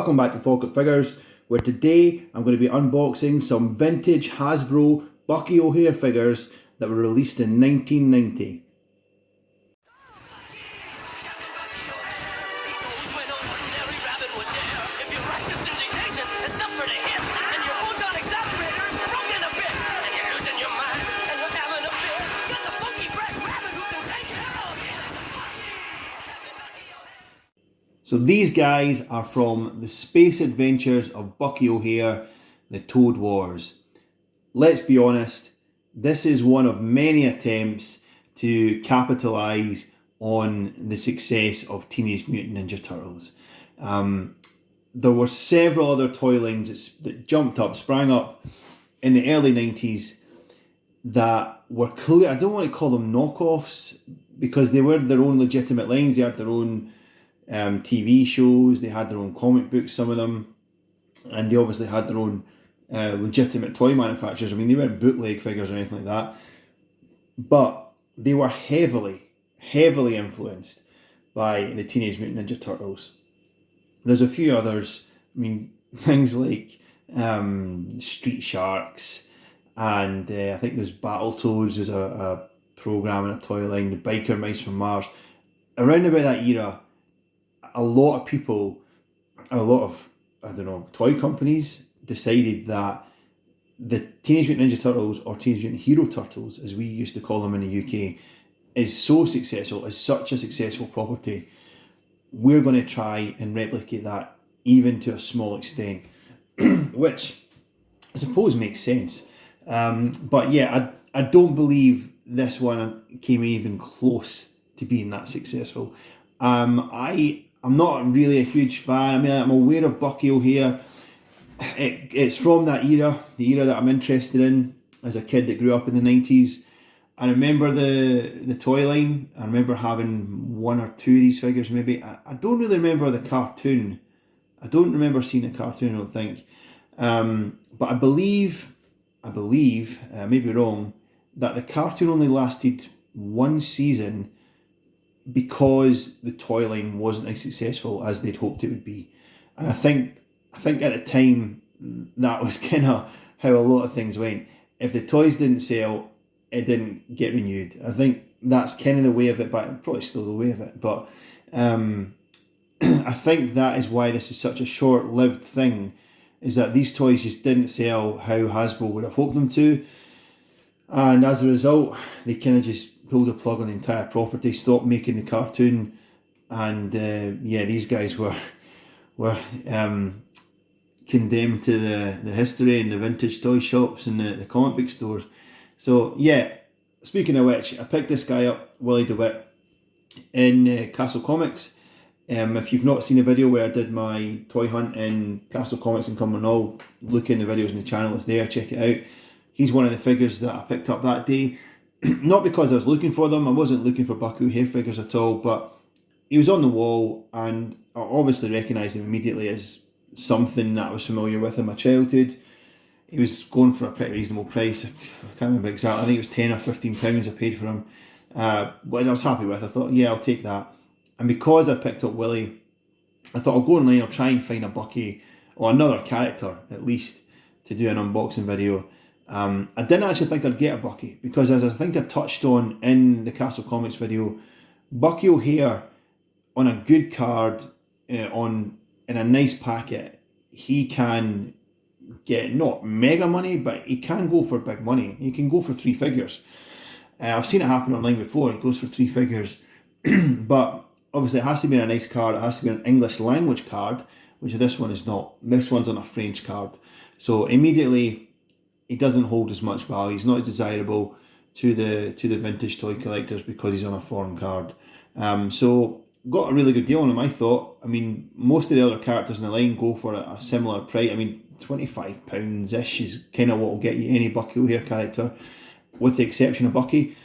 Welcome back to Falkirk Figures, where today I'm going to be unboxing some vintage Hasbro Bucky O'Hare figures that were released in 1990. So these guys are from the space adventures of Bucky O'Hare, the Toad Wars. Let's be honest, this is one of many attempts to capitalise on the success of Teenage Mutant Ninja Turtles. There were several other toy lines that jumped up, sprang up in the early 90s that were clear. I don't want to call them knockoffs because they were their own legitimate lines. They had their own TV shows, they had their own comic books, some of them, and they obviously had their own legitimate toy manufacturers. I mean, they weren't bootleg figures or anything like that, but they were heavily influenced by the Teenage Mutant Ninja Turtles. There's a few others. I mean, things like Street Sharks, and I think there's Battletoads was a program in a toy line, the Biker Mice from Mars. Around about that era, a lot of people, a lot of, toy companies decided that the Teenage Mutant Ninja Turtles, or Teenage Mutant Hero Turtles, as we used to call them in the UK, is so successful, is such a successful property. We're going to try and replicate that even to a small extent, which I suppose makes sense. But yeah, I don't believe this one came even close to being that successful. I'm not really a huge fan. I mean, I'm aware of Bucky O'Hare. It's from that era, the era that I'm interested in as a kid that grew up in the 90s. I remember the toy line. I remember having one or two of these figures maybe. I don't really remember the cartoon. I don't remember seeing a cartoon, I don't think. But I believe, maybe wrong, that the cartoon only lasted one season because the toy line wasn't as successful as they'd hoped it would be. And I think at the time that was kind of how a lot of things went. If the toys didn't sell, it didn't get renewed. I think that's kind of the way of it, but probably still the way of it. But I think that is why this is such a short-lived thing, is that these toys just didn't sell how Hasbro would have hoped them to. And as a result, they kind of just pulled the plug on the entire property, stopped making the cartoon, and these guys were condemned to the history and the vintage toy shops and the comic book stores. So yeah, speaking of which, I picked this guy up, Willie DeWitt, in Castle Comics. If you've not seen a video where I did my toy hunt in Castle Comics in Cumbernauld, look in the videos on the channel, it's there, check it out. He's one of the figures that I picked up that day. Not because I was looking for them, I wasn't looking for Bucky O'Hare figures at all, but he was on the wall and I obviously recognised him immediately as something that I was familiar with in my childhood. He was going for a pretty reasonable price. I can't remember exactly, I think it was £10 or £15 I paid for him. But I was happy with. I thought, yeah, I'll take that. And because I picked up Willie, I thought I'll go online, I'll try and find a Bucky or another character at least to do an unboxing video. I didn't actually think I'd get a Bucky because, as I think I touched on in the Castle Comics video, Bucky O'Hare on a good card, in a nice packet, he can get not mega money, but he can go for big money. He can go for 3 figures. I've seen it happen online before. He goes for 3 figures, but obviously it has to be a nice card. It has to be an English language card, which this one is not. This one's on a French card, so immediately he doesn't hold as much value. He's not as desirable to the vintage toy collectors because he's on a foreign card. So got a really good deal on him, I thought. I mean, most of the other characters in the line go for a similar price. I mean, £25-ish is kind of what will get you any Bucky O'Hare character, with the exception of Bucky,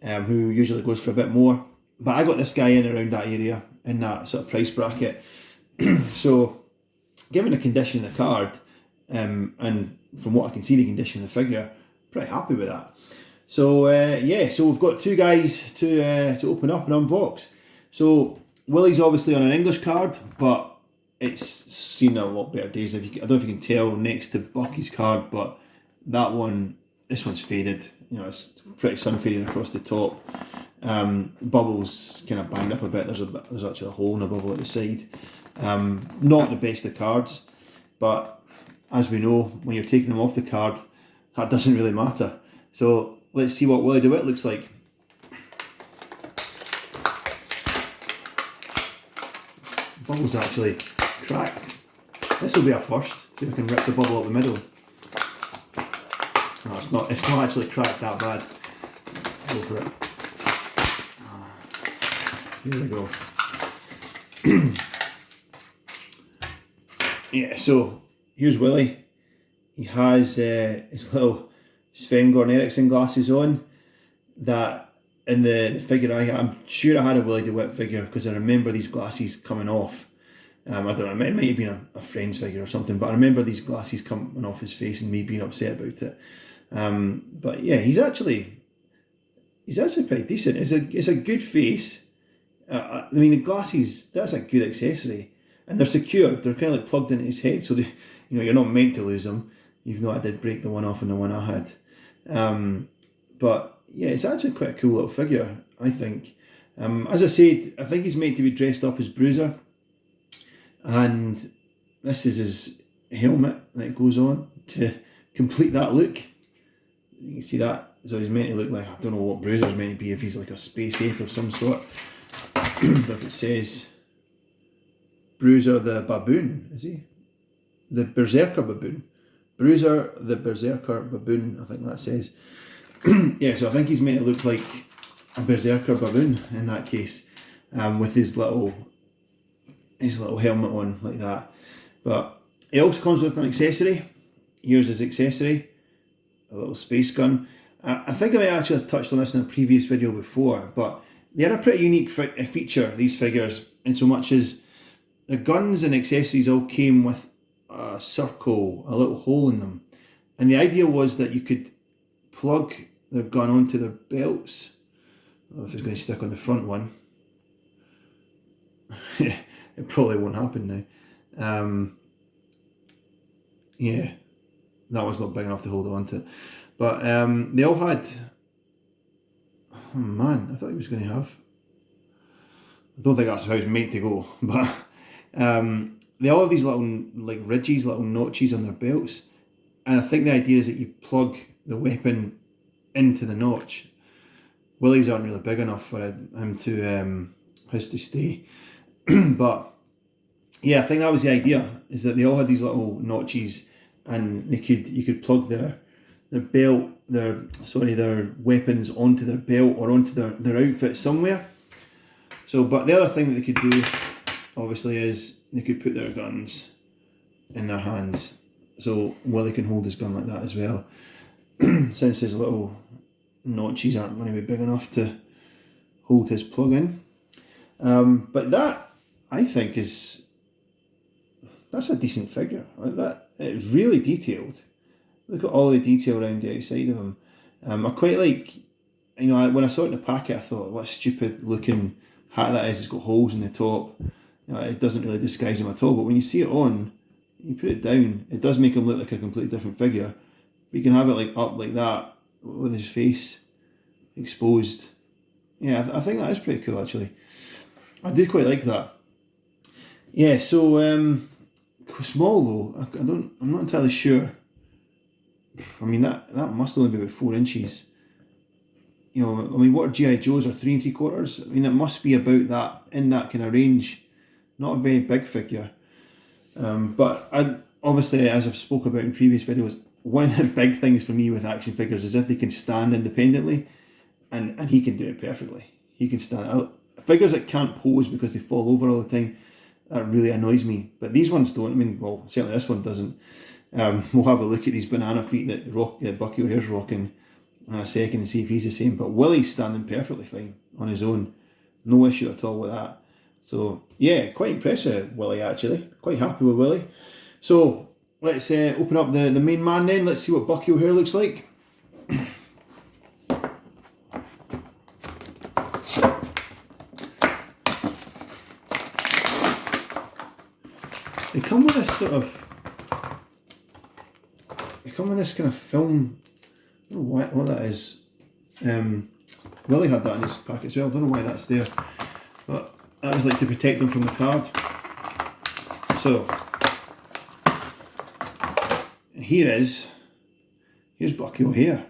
who usually goes for a bit more. But I got this guy in around that area, in that sort of price bracket. So, given the condition of the card, and from what I can see, the condition of the figure, pretty happy with that. So so we've got 2 guys to open up and unbox. So Willie's obviously on an English card, but it's seen a lot better days. I don't know if you can tell next to Bucky's card, but that one, this one's faded. You know, it's pretty sun faded across the top. Bubbles kind of banged up a bit. There's actually a hole in the bubble at the side. Not the best of cards, but as we know, when you're taking them off the card, that doesn't really matter. So let's see what Willie DeWitt looks like. Bubble's actually cracked. This will be a first. See if I can rip the bubble up the middle. No, it's not actually cracked that bad. Go for it. Here we go. Yeah, so here's Willie. He has his little Sven-Goran Eriksson glasses on. That in the figure I'm sure I had a Willie DeWitt figure because I remember these glasses coming off. I don't know, it might have been a friend's figure or something, but I remember these glasses coming off his face and me being upset about it. But yeah, he's actually pretty decent. It's a good face. I mean, the glasses, that's a good accessory, and they're secured. They're kind of like plugged into his head, so you're not meant to lose them. Even though I did break the one off in the one I had, but yeah, it's actually quite a cool little figure, I think. As I said, I think he's meant to be dressed up as Bruiser, and this is his helmet that goes on to complete that look. You can see that, so he's meant to look like, I don't know what Bruiser's meant to be, if he's like a space ape of some sort. But it says Bruiser the Baboon, is he? The Berserker Baboon. Bruiser the Berserker Baboon, I think that says. Yeah, so I think he's meant to look like a Berserker Baboon in that case, with his little helmet on like that. But it also comes with an accessory. Here's his accessory, a little space gun. I think I might actually have touched on this in a previous video before, but they're a pretty unique feature, these figures, in so much as the guns and accessories all came with a circle, a little hole in them. And the idea was that you could plug their gun onto their belts. I don't know if it's going to stick on the front one. It probably won't happen now. Yeah, that was not big enough to hold on to. But they all had... Oh man, I thought he was going to have... I don't think that's how it's meant to go, but they all have these little like ridges, little notches on their belts, and I think the idea is that you plug the weapon into the notch. Willie's aren't really big enough for him to his to stay, but yeah, I think that was the idea, is that they all had these little notches, and you could plug their belt, their weapons onto their belt or onto their outfit somewhere. So, but the other thing that they could do, obviously, is they could put their guns in their hands. So Willie can hold his gun like that as well. Since his little notches aren't going to be big enough to hold his plug in. But that, I think, that's a decent figure. Like that, it's really detailed. Look at all the detail around the outside of him. I quite like, when I saw it in the packet, I thought, what a stupid looking hat that is. It's got holes in the top. It doesn't really disguise him at all. But when you see it on, you put it down, it does make him look like a completely different figure. But you can have it like up like that with his face exposed. Yeah, I think that is pretty cool actually. I do quite like that. Yeah, so small though. I'm not entirely sure. I mean that must only be about 4 inches. What are G.I. Joes are 3 3/4? I mean, it must be about that, in that kind of range. Not a very big figure. But obviously, as I've spoke about in previous videos, one of the big things for me with action figures is if they can stand independently, and he can do it perfectly. He can stand. Figures that can't pose because they fall over all the time, that really annoys me. But these ones don't. I mean, well, certainly this one doesn't. We'll have a look at these banana feet that Bucky O'Hare's rocking in a second and see if he's the same. But Willie's standing perfectly fine on his own. No issue at all with that. So yeah, quite impressed with Willie actually. Quite happy with Willie. So let's open up the main man then. Let's see what Bucky O'Hare looks like. They come with this sort of, they come with this kind of film, I don't know what that is. Willie had that in his packet as well, I don't know why that's there, but that was like to protect them from the card. So, here's Bucky O'Hare.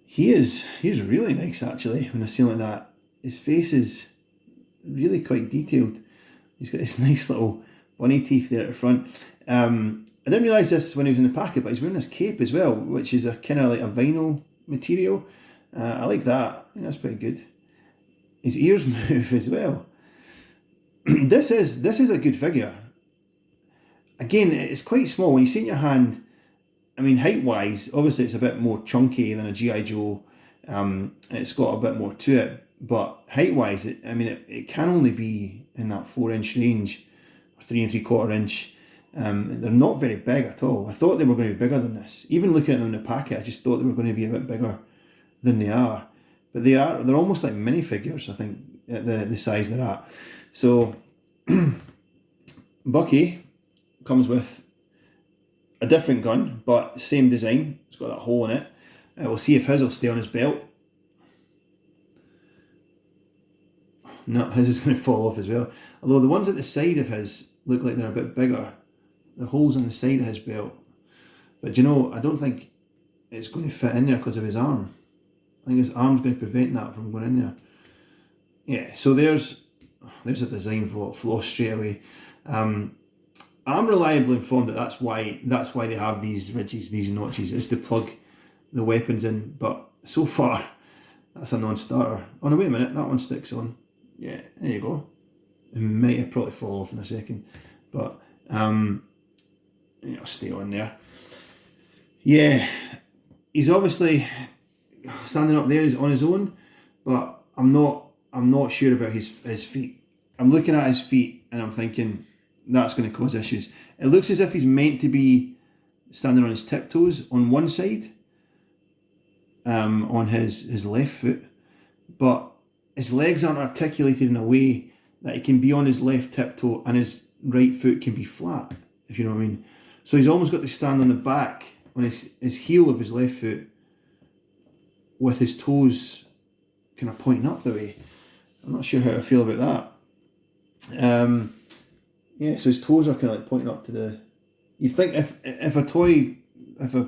He's really nice actually when I see him like that. His face is really quite detailed. He's got this nice little bunny teeth there at the front. I didn't realise this when he was in the packet, but he's wearing this cape as well, which is a kind of like a vinyl material. I like that. I think that's pretty good. His ears move as well. This is a good figure. Again, it's quite small. When you see it in your hand, I mean, height-wise, obviously it's a bit more chunky than a G.I. Joe. It's got a bit more to it. But height-wise, it can only be in that 4-inch range, or 3 3/4 inch. They're not very big at all. I thought they were going to be bigger than this. Even looking at them in the packet, I just thought they were going to be a bit bigger than they are. But they're almost like minifigures, I think, at the size they're at. So, Bucky comes with a different gun, but same design. It's got that hole in it. We'll see if his will stay on his belt. No, his is going to fall off as well. Although the ones at the side of his look like they're a bit bigger. The holes on the side of his belt. But you know, I don't think it's going to fit in there because of his arm. I think his arm's going to prevent that from going in there. Yeah, so there's a design flaw straight away. I'm reliably informed that that's why they have these ridges, these notches, is to plug the weapons in. But so far, that's a non-starter. Oh no, wait a minute, that one sticks on. Yeah, there you go. It might have probably fall off in a second, but it'll stay on there. Yeah, he's obviously standing up there. He's on his own, but I'm not sure about his feet. I'm looking at his feet and I'm thinking that's going to cause issues. It looks as if he's meant to be standing on his tiptoes on one side, on his left foot, but his legs aren't articulated in a way that he can be on his left tiptoe and his right foot can be flat, if you know what I mean. So he's almost got to stand on the back, on his heel of his left foot, with his toes kind of pointing up the way. I'm not sure how I feel about that. Yeah, so his toes are kind of like pointing up to the... You'd think if a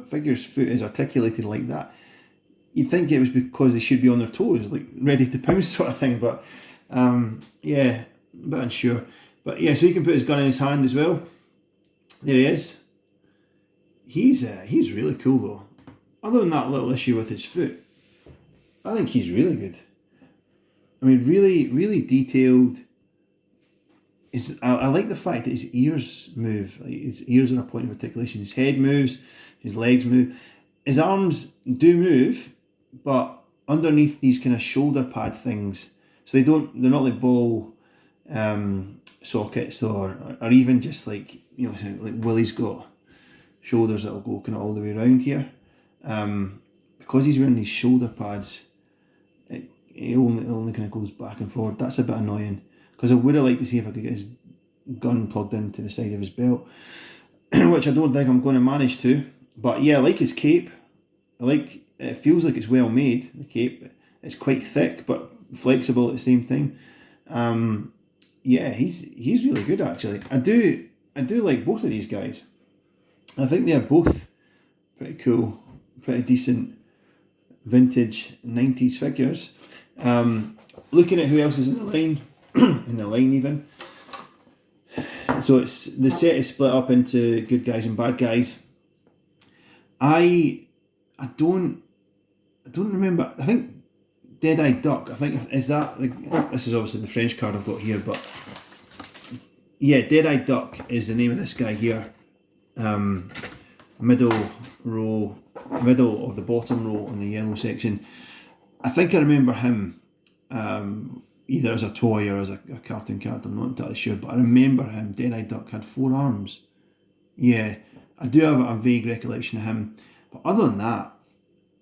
figure's foot is articulated like that, you'd think it was because they should be on their toes, like ready to pounce sort of thing, but yeah, a bit unsure. But yeah, so he can put his gun in his hand as well. There he is. He's really cool though. Other than that little issue with his foot, I think he's really good. I mean, really, really detailed. I like the fact that his ears move. Like his ears are a point of articulation. His head moves, his legs move. His arms do move, but underneath these kind of shoulder pad things, so they're not like ball sockets or even just like, you know, like Willie's got shoulders that'll go kind of all the way around here. Because he's wearing these shoulder pads, it only kind of goes back and forward. That's a bit annoying, because I would have liked to see if I could get his gun plugged into the side of his belt, which I don't think I'm going to manage to. But yeah, I like his cape. It feels like it's well made, the cape. It's quite thick but flexible at the same time. Yeah, he's really good actually. I do like both of these guys. I think they're both pretty cool, pretty decent vintage 90s figures. Looking at who else is in the line, even. So the set is split up into good guys and bad guys. I don't remember. I think Dead-Eyed Duck. I think is that this is obviously the French card I've got here, but yeah, Dead-Eyed Duck is the name of this guy here. Middle of the bottom row on the yellow section. I think I remember him either as a toy or as a cartoon character. I'm not entirely sure, but I remember him. Dead-Eyed Duck had 4 arms. Yeah, I do have a vague recollection of him. But other than that,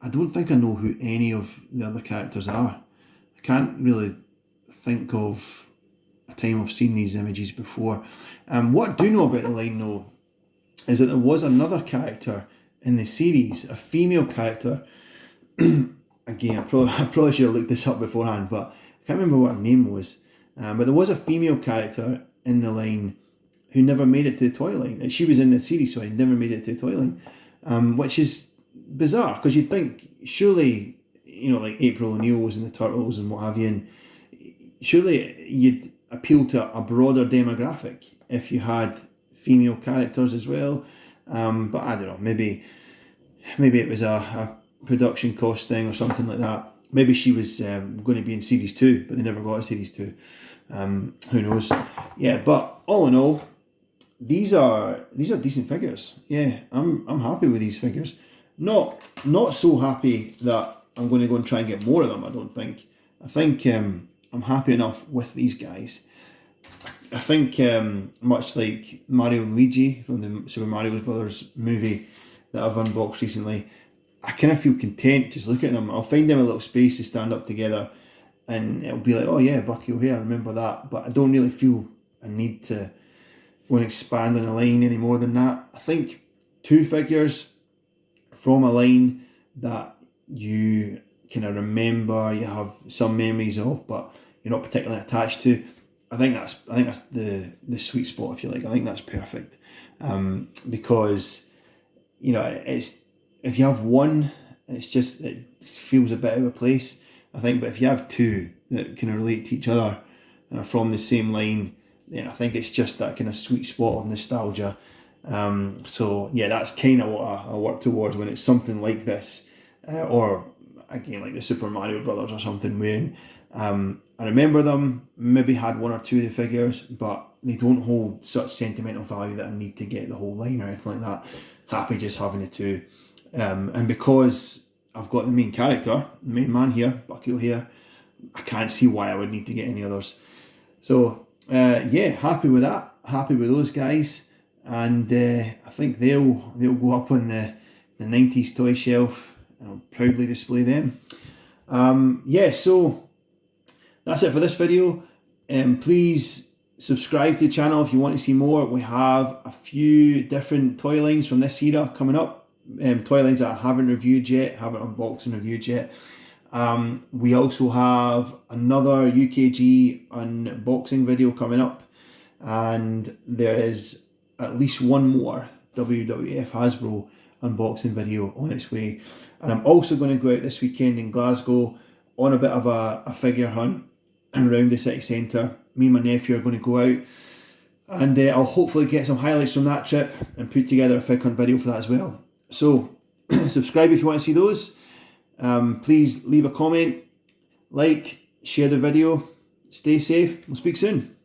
I don't think I know who any of the other characters are. I can't really think of a time I've seen these images before. What I do know about the line though is that there was another character in the series, a female character. Again, I probably should have looked this up beforehand, but I can't remember what her name was. But there was a female character in the line who never made it to the toy line. She was in the series, sorry, never made it to the toy line, which is bizarre because you'd think surely, like April O'Neil was in the Turtles and what have you, and surely you'd appeal to a broader demographic if you had female characters as well. But I don't know, maybe it was a production cost thing or something like that. Maybe she was going to be in series 2, but they never got a series 2. Who knows? Yeah, but all in all, these are decent figures. Yeah, I'm happy with these figures. Not so happy that I'm going to go and try and get more of them. I don't think. I think I'm happy enough with these guys. I think much like Mario and Luigi from the Super Mario Brothers movie that I've unboxed recently, I kind of feel content just looking at them. I'll find them a little space to stand up together, and it'll be like, oh yeah, Bucky O'Hare, I remember that. But I don't really feel a need to go and expand on a line any more than that. I think 2 figures from a line that you kind of remember, you have some memories of, but you're not particularly attached to. I think that's the sweet spot, if you like. I think that's perfect, because it's, if you have one, it feels a bit out of place, I think. But if you have 2 that kind of relate to each other and are from the same line, then I think it's just that kind of sweet spot of nostalgia. So yeah, that's kind of what I work towards when it's something like this, or again like the Super Mario Brothers or something, where I remember them, maybe had 1 or 2 of the figures, but they don't hold such sentimental value that I need to get the whole line or anything like that. Happy just having the 2. And because I've got the main character, the main man here, Bucky O'Hare, I can't see why I would need to get any others. So yeah, happy with that. Happy with those guys, and I think they'll go up on the 90s toy shelf, and I'll proudly display them. Yeah, so that's it for this video. Please subscribe to the channel if you want to see more. We have a few different toy lines from this era coming up. Toy lines that I haven't reviewed yet, haven't unboxed and reviewed yet. We also have another UKG unboxing video coming up, and there is at least one more WWF Hasbro unboxing video on its way. And I'm also going to go out this weekend in Glasgow on a bit of a figure hunt around the city centre. Me and my nephew are going to go out, and I'll hopefully get some highlights from that trip and put together a fig hunt video for that as well. So subscribe if you want to see those. Please leave a comment, like, share the video. Stay safe. We'll speak soon.